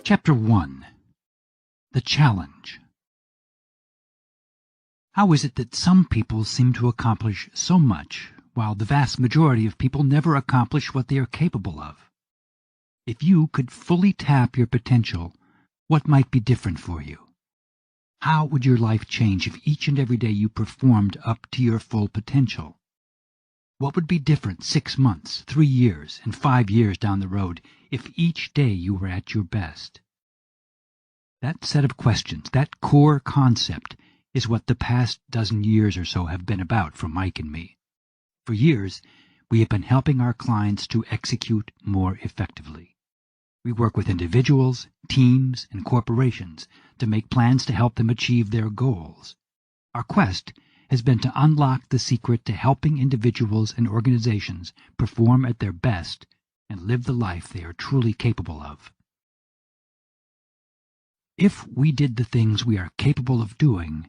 Chapter 1. The Challenge. How is it that some people seem to accomplish so much, while the vast majority of people never accomplish what they are capable of? If you could fully tap your potential, what might be different for you? How would your life change if each and every day you performed up to your full potential? What would be different 6 months, 3 years, and 5 years down the road if each day you were at your best? That set of questions, that core concept, is what the past dozen years or so have been about for Mike and me. For years, we have been helping our clients to execute more effectively. We work with individuals, teams, and corporations to make plans to help them achieve their goals. Our quest has been to unlock the secret to helping individuals and organizations perform at their best and live the life they are truly capable of. If we did the things we are capable of doing,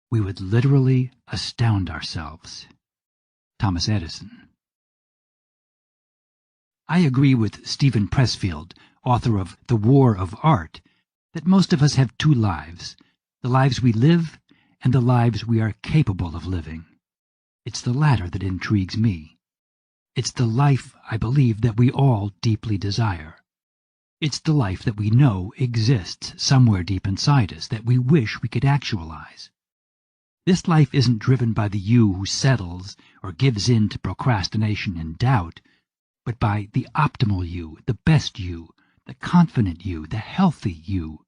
we would literally astound ourselves. Thomas Edison. I agree with Stephen Pressfield, author of The War of Art, that most of us have two lives, the lives we live and the lives we are capable of living. It's the latter that intrigues me. It's the life, I believe, that we all deeply desire. It's the life that we know exists somewhere deep inside us that we wish we could actualize. This life isn't driven by the you who settles or gives in to procrastination and doubt, but by the optimal you, the best you, the confident you, the healthy you.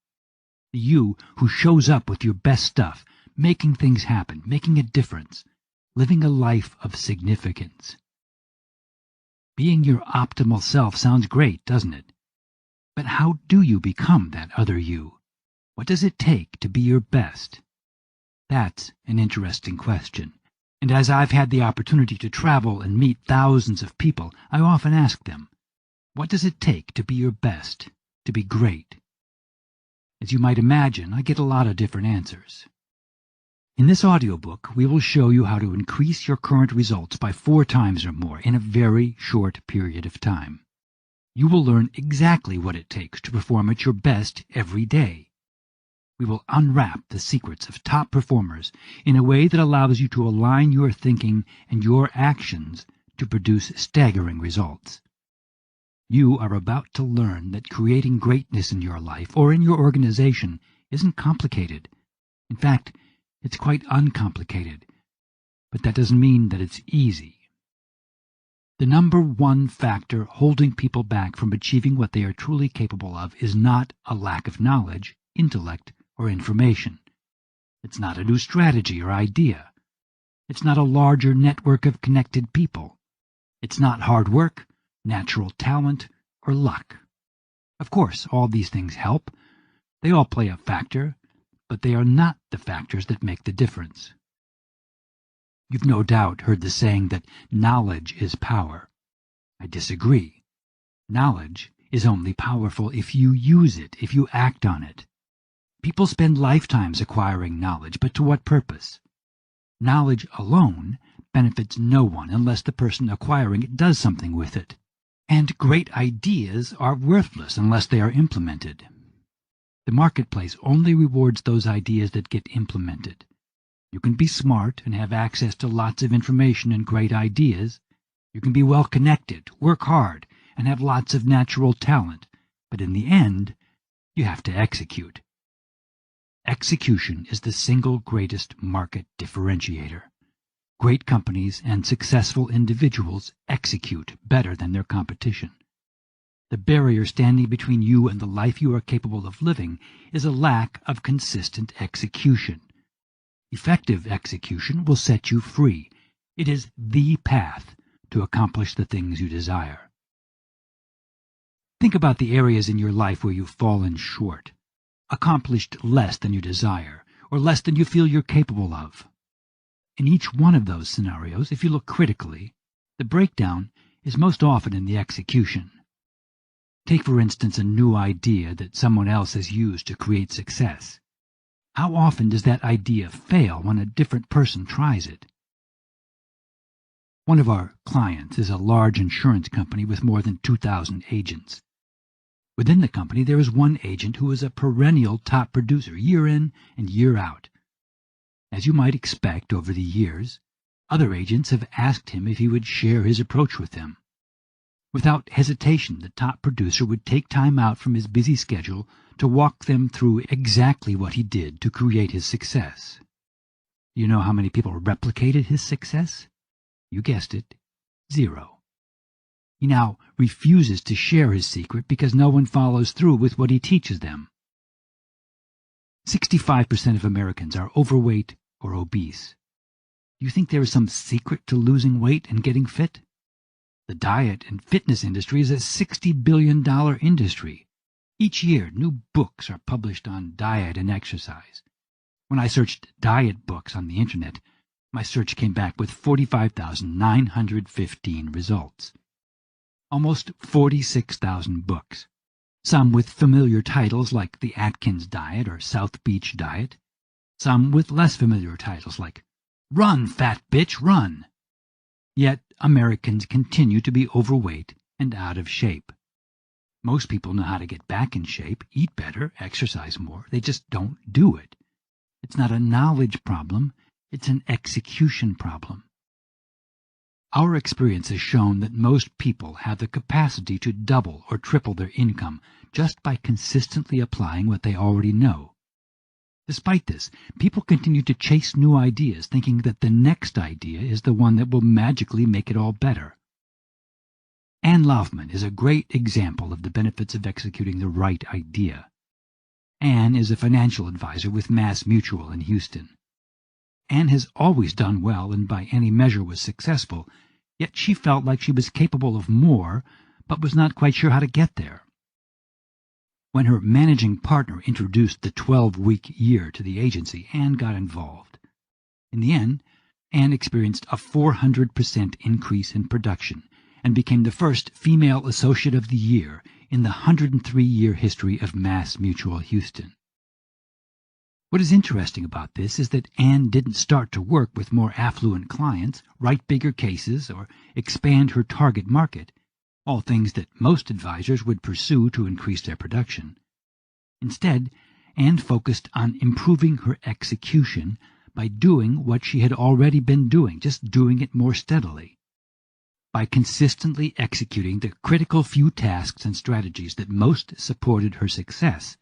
The you who shows up with your best stuff, making things happen, making a difference, living a life of significance. Being your optimal self sounds great, doesn't it? But how do you become that other you? What does it take to be your best? That's an interesting question, and as I've had the opportunity to travel and meet thousands of people, I often ask them, what does it take to be your best, to be great? As you might imagine, I get a lot of different answers. In this audiobook, we will show you how to increase your current results by 4 times or more in a very short period of time. You will learn exactly what it takes to perform at your best every day. We will unwrap the secrets of top performers in a way that allows you to align your thinking and your actions to produce staggering results. You are about to learn that creating greatness in your life or in your organization isn't complicated. In fact, it's quite uncomplicated, but that doesn't mean that it's easy. The number one factor holding people back from achieving what they are truly capable of is not a lack of knowledge, intellect, or information. It's not a new strategy or idea. It's not a larger network of connected people. It's not hard work, natural talent, or luck. Of course, all these things help. They all play a factor, but they are not the factors that make the difference. You've no doubt heard the saying that knowledge is power. I disagree. Knowledge is only powerful if you use it, if you act on it. People spend lifetimes acquiring knowledge, but to what purpose? Knowledge alone benefits no one unless the person acquiring it does something with it. And great ideas are worthless unless they are implemented. The marketplace only rewards those ideas that get implemented. You can be smart and have access to lots of information and great ideas. You can be well connected, work hard, and have lots of natural talent. But in the end, you have to execute. Execution is the single greatest market differentiator. Great companies and successful individuals execute better than their competition. The barrier standing between you and the life you are capable of living is a lack of consistent execution. Effective execution will set you free. It is the path to accomplish the things you desire. Think about the areas in your life where you've fallen short, accomplished less than you desire, or less than you feel you're capable of. In each one of those scenarios, if you look critically, the breakdown is most often in the execution. Take, for instance, a new idea that someone else has used to create success. How often does that idea fail when a different person tries it? One of our clients is a large insurance company with more than 2,000 agents. Within the company, there is one agent who is a perennial top producer year in and year out. As you might expect over the years, other agents have asked him if he would share his approach with them. Without hesitation, the top producer would take time out from his busy schedule to walk them through exactly what he did to create his success. Do you know how many people replicated his success? You guessed it, 0. He now refuses to share his secret because no one follows through with what he teaches them. 65% of Americans are overweight or obese. Do you think there is some secret to losing weight and getting fit? The diet and fitness industry is a $60 billion industry. Each year, new books are published on diet and exercise. When I searched diet books on the internet, my search came back with 45,915 results. Almost 46,000 books, some with familiar titles like the Atkins Diet or South Beach Diet, some with less familiar titles like Run, Fat Bitch, Run. Yet Americans continue to be overweight and out of shape. Most people know how to get back in shape, eat better, exercise more. They just don't do it. It's not a knowledge problem, it's an execution problem. Our experience has shown that most people have the capacity to double or triple their income just by consistently applying what they already know. Despite this, people continue to chase new ideas, thinking that the next idea is the one that will magically make it all better. Ann Laufman is a great example of the benefits of executing the right idea. Ann is a financial advisor with Mass Mutual in Houston. Ann has always done well and by any measure was successful, yet she felt like she was capable of more, but was not quite sure how to get there. When her managing partner introduced the 12-week year to the agency, Ann got involved. In the end, Ann experienced a 400% increase in production and became the first female associate of the year in the 103-year history of Mass Mutual Houston. What is interesting about this is that Ann didn't start to work with more affluent clients, write bigger cases, or expand her target market, all things that most advisors would pursue to increase their production. Instead, Ann focused on improving her execution by doing what she had already been doing, just doing it more steadily. By consistently executing the critical few tasks and strategies that most supported her success,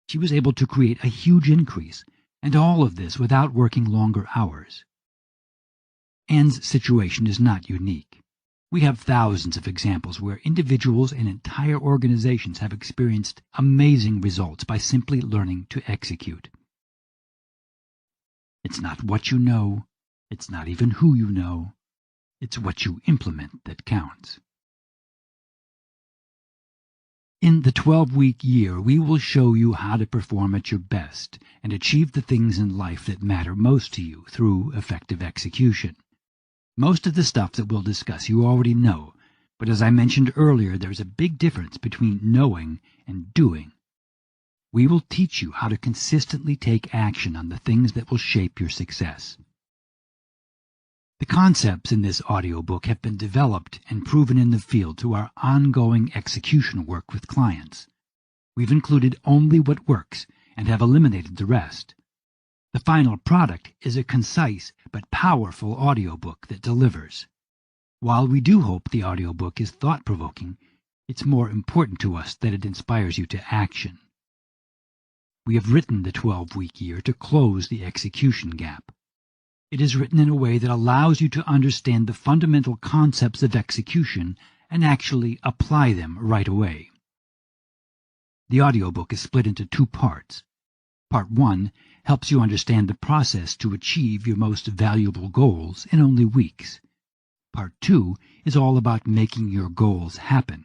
she was able to create a huge increase, and all of this without working longer hours. Ann's situation is not unique. We have thousands of examples where individuals and entire organizations have experienced amazing results by simply learning to execute. It's not what you know, it's not even who you know, it's what you implement that counts. In the 12-week year, we will show you how to perform at your best and achieve the things in life that matter most to you through effective execution. Most of the stuff that we'll discuss you already know, but as I mentioned earlier, there's a big difference between knowing and doing. We will teach you how to consistently take action on the things that will shape your success. The concepts in this audiobook have been developed and proven in the field through our ongoing execution work with clients. We've included only what works and have eliminated the rest. The final product is a concise but powerful audiobook that delivers. While we do hope the audiobook is thought-provoking, it's more important to us that it inspires you to action. We have written the 12-week year to close the execution gap. It is written in a way that allows you to understand the fundamental concepts of execution and actually apply them right away. The audiobook is split into 2 parts. Part 1 helps you understand the process to achieve your most valuable goals in only weeks. Part 2 is all about making your goals happen.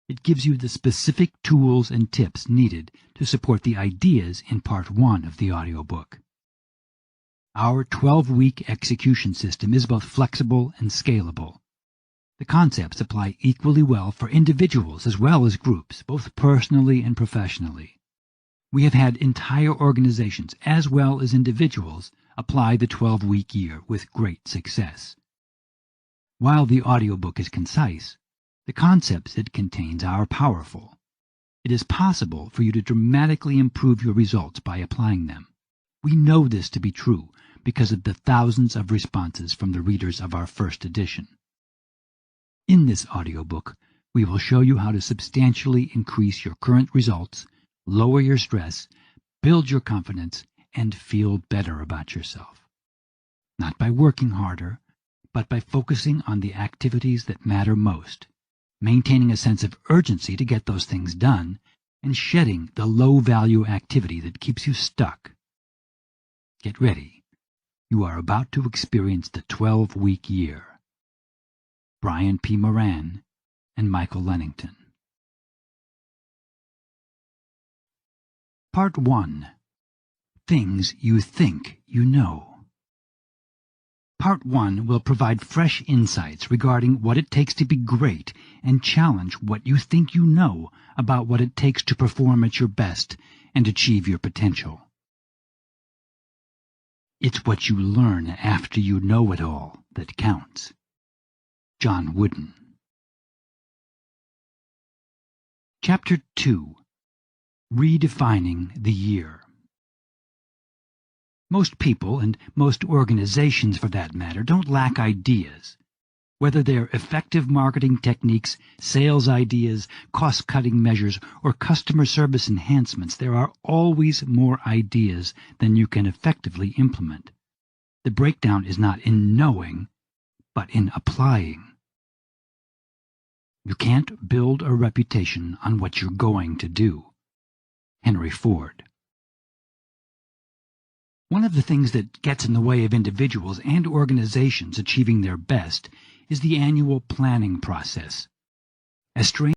It gives you the specific tools and tips needed to support the ideas in Part 1 of the audiobook. Our 12-week execution system is both flexible and scalable. The concepts apply equally well for individuals as well as groups, both personally and professionally. We have had entire organizations as well as individuals apply the 12-week year with great success. While the audiobook is concise, the concepts it contains are powerful. It is possible for you to dramatically improve your results by applying them. We know this to be true because of the thousands of responses from the readers of our first edition. In this audiobook, we will show you how to substantially increase your current results, lower your stress, build your confidence, and feel better about yourself. Not by working harder, but by focusing on the activities that matter most, maintaining a sense of urgency to get those things done, and shedding the low-value activity that keeps you stuck. Get ready. You are about to experience the 12-week year. Brian P. Moran and Michael Lennington. Part 1. Things You Think You Know. Part 1 will provide fresh insights regarding what it takes to be great and challenge what you think you know about what it takes to perform at your best and achieve your potential. It's what you learn after you know it all that counts. John Wooden. Chapter 2. Redefining the Year. Most people, and most organizations for that matter, don't lack ideas. Whether they're effective marketing techniques, sales ideas, cost-cutting measures, or customer service enhancements, there are always more ideas than you can effectively implement. The breakdown is not in knowing, but in applying. You can't build a reputation on what you're going to do. Henry Ford. One of the things that gets in the way of individuals and organizations achieving their best is the annual planning process. As strange